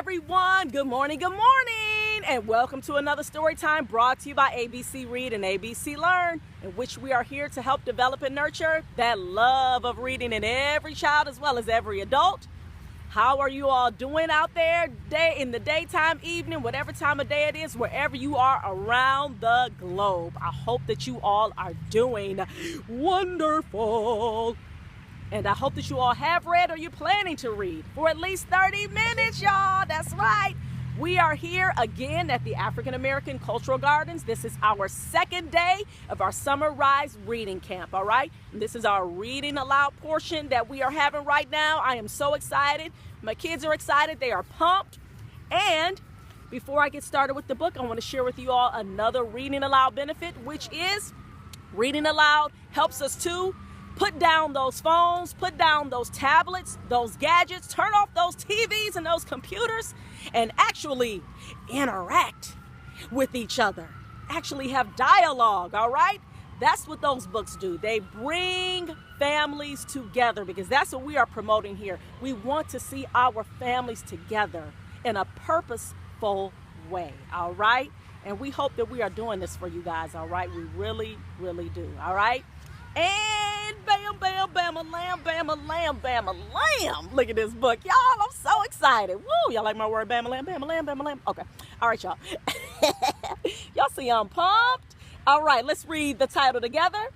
everyone. Good morning, and welcome to another story time brought to you by ABC Read and ABC Learn, in which we are here to help develop and nurture that love of reading in every child as well as every adult. How are you all doing out there in the daytime, evening, whatever time of day it is, wherever you are around the globe? I hope that you all are doing wonderful. And I hope that you all have read or you're planning to read for at least 30 minutes, y'all. That's right. We are here again at the African-American Cultural Gardens. This is our second day of our Summer Rise Reading Camp, all right? And this is our reading aloud portion that we are having right now. I am so excited. My kids are excited. They are pumped. And before I get started with the book, I want to share with you all another reading aloud benefit, which is reading aloud helps us to put down those phones, put down those tablets, those gadgets, turn off those TVs and those computers, and actually interact with each other. Actually have dialogue, all right? That's what those books do. They bring families together because that's what we are promoting here. We want to see our families together in a purposeful way, all right? And we hope that we are doing this for you guys, all right? We really, really do, all right? And bam, bam, bam, a lamb, bam, a lamb, bam, a lamb. Look at this book, y'all. I'm so excited. Woo, y'all like my word, bam, a lamb, bam, a lamb, bam, a lamb? Okay, all right, y'all. Y'all see I'm pumped? All right, let's read the title together.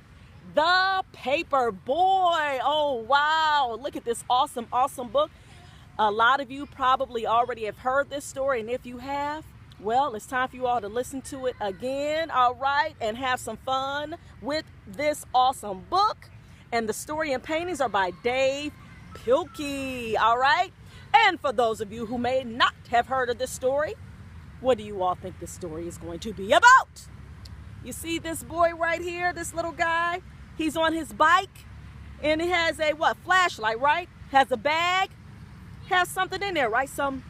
The Paperboy. Oh, wow. Look at this awesome, awesome book. A lot of you probably already have heard this story, and if you have, well, it's time for you all to listen to it again, all right, and have some fun with this awesome book. And the story and paintings are by Dave Pilkey, all right? And for those of you who may not have heard of this story, what do you all think this story is going to be about? You see this boy right here, this little guy? He's on his bike, and he has a, flashlight, right? Has a bag, has something in there, right? Some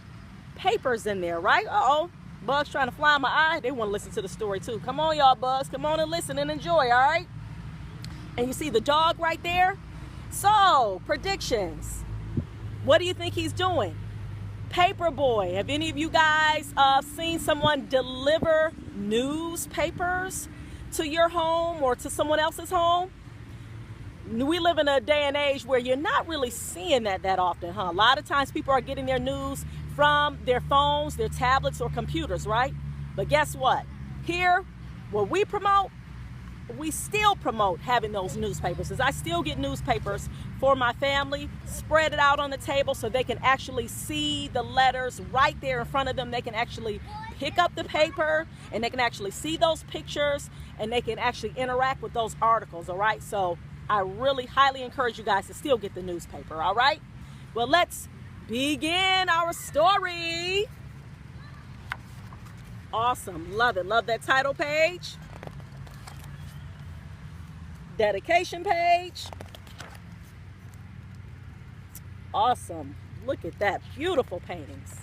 papers in there, right? Uh-oh. Bugs trying to fly in my eye. They want to listen to the story too. Come on, y'all, Bugs. Come on and listen and enjoy, all right? And you see the dog right there? So, predictions. What do you think he's doing? Paperboy. Have any of you guys seen someone deliver newspapers to your home or to someone else's home? We live in a day and age where you're not really seeing that often, huh? A lot of times people are getting their news from their phones, their tablets, or computers, right? But guess what? Here, what we promote, we still promote having those newspapers. As I still get newspapers for my family, spread it out on the table so they can actually see the letters right there in front of them. They can actually pick up the paper, and they can actually see those pictures, and they can actually interact with those articles, all right? So I really highly encourage you guys to still get the newspaper, all right? Well, let's begin our story. Awesome. Love it. Love that title page. Dedication page. Awesome. Look at that. Beautiful paintings.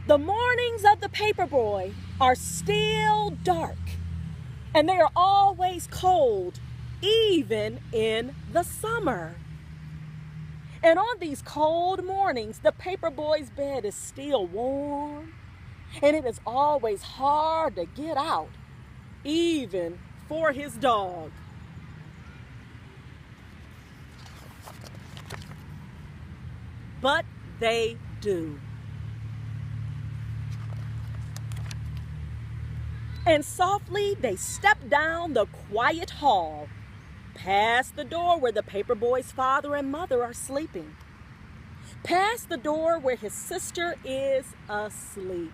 The mornings of the Paperboy are still dark, and they are always cold, even in the summer. And on these cold mornings, the Paperboy's bed is still warm, and it is always hard to get out, even for his dog. But they do. And softly they step down the quiet hall, past the door where the Paperboy's father and mother are sleeping, past the door where his sister is asleep.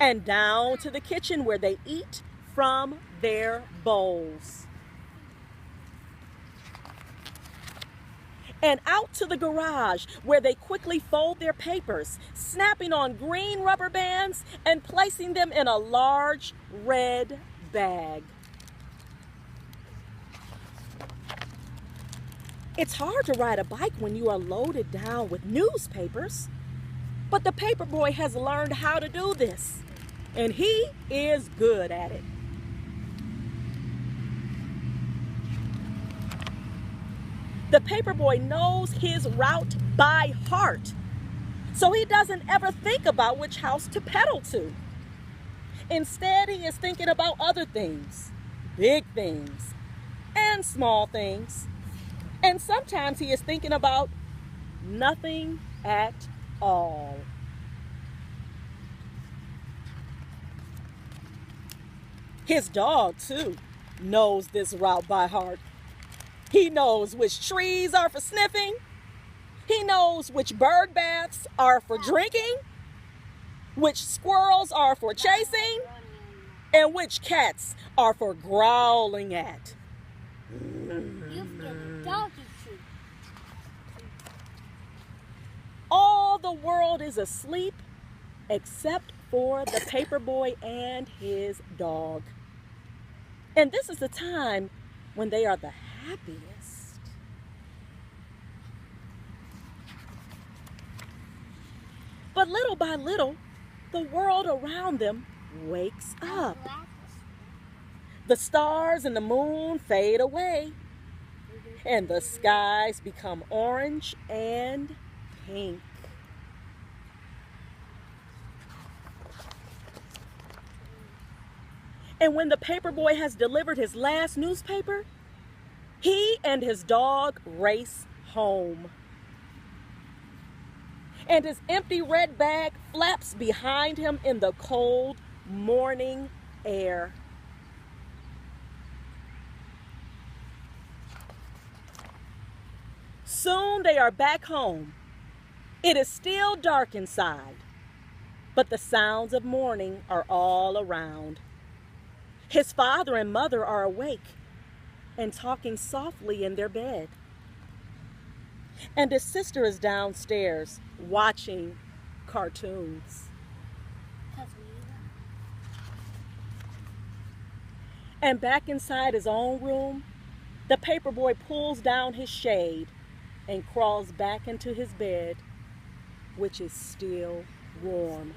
And down to the kitchen where they eat from their bowls. And out to the garage where they quickly fold their papers, snapping on green rubber bands and placing them in a large red bag. It's hard to ride a bike when you are loaded down with newspapers, but the Paperboy has learned how to do this, and he is good at it. The paperboy knows his route by heart, so he doesn't ever think about which house to pedal to. Instead, he is thinking about other things, big things, and small things. And sometimes he is thinking about nothing at all. His dog, too, knows this route by heart. He knows which trees are for sniffing. He knows which bird baths are for drinking, which squirrels are for chasing, and which cats are for growling at. All the world is asleep except for the paperboy and his dog. And this is the time when they are the happiest. But little by little, the world around them wakes up. The stars and the moon fade away, and the skies become orange and pink. And when the paperboy has delivered his last newspaper, he and his dog race home. And his empty red bag flaps behind him in the cold morning air. Soon they are back home. It is still dark inside, but the sounds of morning are all around. His father and mother are awake and talking softly in their bed. And his sister is downstairs watching cartoons. And back inside his own room, the paperboy pulls down his shade and crawls back into his bed, which is still warm.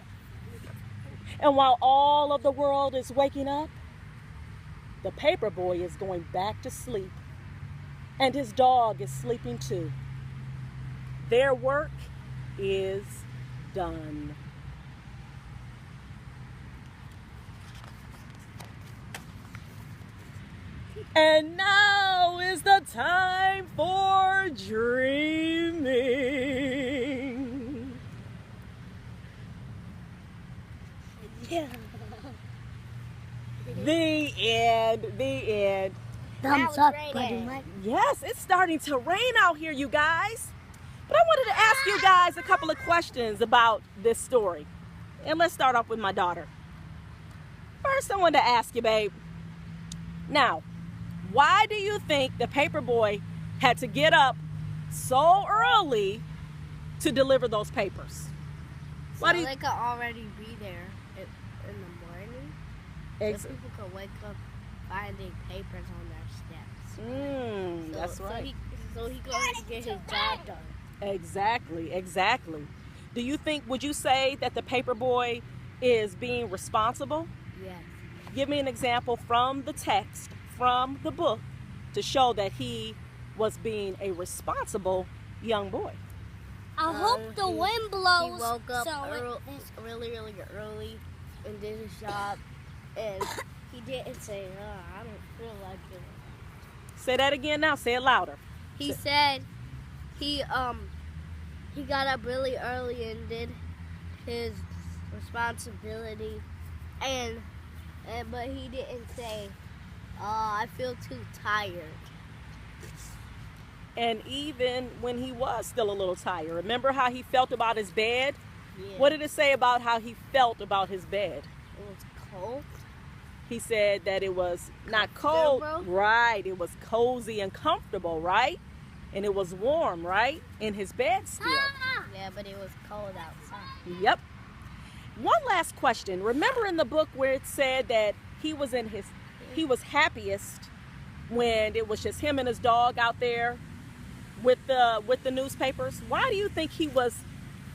And while all of the world is waking up, the paperboy is going back to sleep, and his dog is sleeping too. Their work is done. And now is the time for dreaming. Yeah. The end. Thumbs up, buddy Mike. Yes, it's starting to rain out here, you guys. But I wanted to ask you guys a couple of questions about this story. And let's start off with my daughter. First, I wanted to ask you, babe. Now, why do you think the paperboy had to get up so early to deliver those papers? So they could already be there in the morning. So people could wake up finding papers on their steps. That's right. So he could already get his job done. Exactly. Would you say that the paperboy is being responsible? Yes. Give me an example from the text, from the book, to show that he was being a responsible young boy. I hope the wind blows. He woke up really early and did his job, and he didn't say, I don't feel like it. Say that again now. Say it louder. He said he got up really early and did his responsibility, but he didn't say, I feel too tired. And even when he was still a little tired, remember how he felt about his bed? Yeah. What did it say about how he felt about his bed? It was cold. He said that it was not cold. Right. It was cozy and comfortable, right? And it was warm, right? In his bed still. Yeah, but it was cold outside. Yep. One last question. Remember in the book where it said that he was happiest when it was just him and his dog out there with the newspapers? Why do you think he was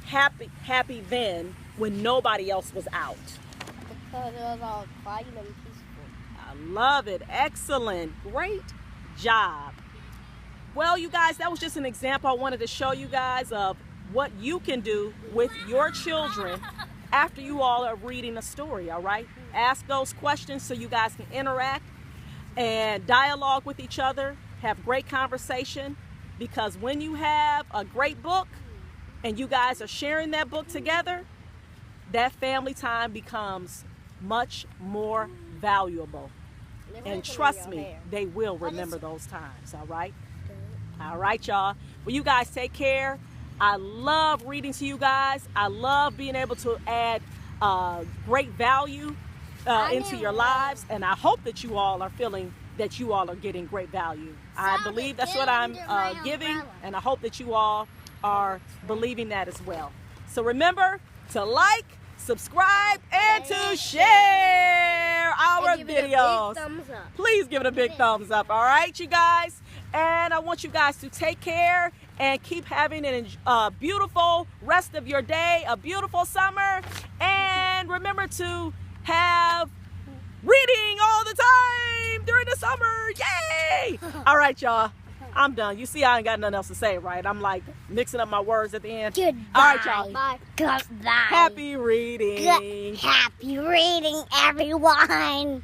happy then when nobody else was out? Because it was all quiet and peaceful. I love it. Excellent. Great job. Well, you guys, that was just an example I wanted to show you guys of what you can do with your children after you all are reading a story, all right? Ask those questions so you guys can interact and dialogue with each other, have great conversation, because when you have a great book and you guys are sharing that book together, that family time becomes much more valuable. And trust me, they will remember those times, all right? All right, y'all. Well, you guys take care. I love reading to you guys. I love being able to add great value into your lives, and I hope that you all are feeling that you all are getting great value. I believe that's what I'm giving, and I hope that you all are believing that as well. So remember to like, subscribe, and to share our videos. Please give it a big thumbs up, all right, you guys? And I want you guys to take care and keep having a beautiful rest of your day, a beautiful summer, and remember to have reading all the time during the summer. Yay! All right, y'all. I'm done. You see, I ain't got nothing else to say, right? I'm like mixing up my words at the end. Goodbye. All right, y'all. Bye. Goodbye. Happy reading. Happy reading, everyone.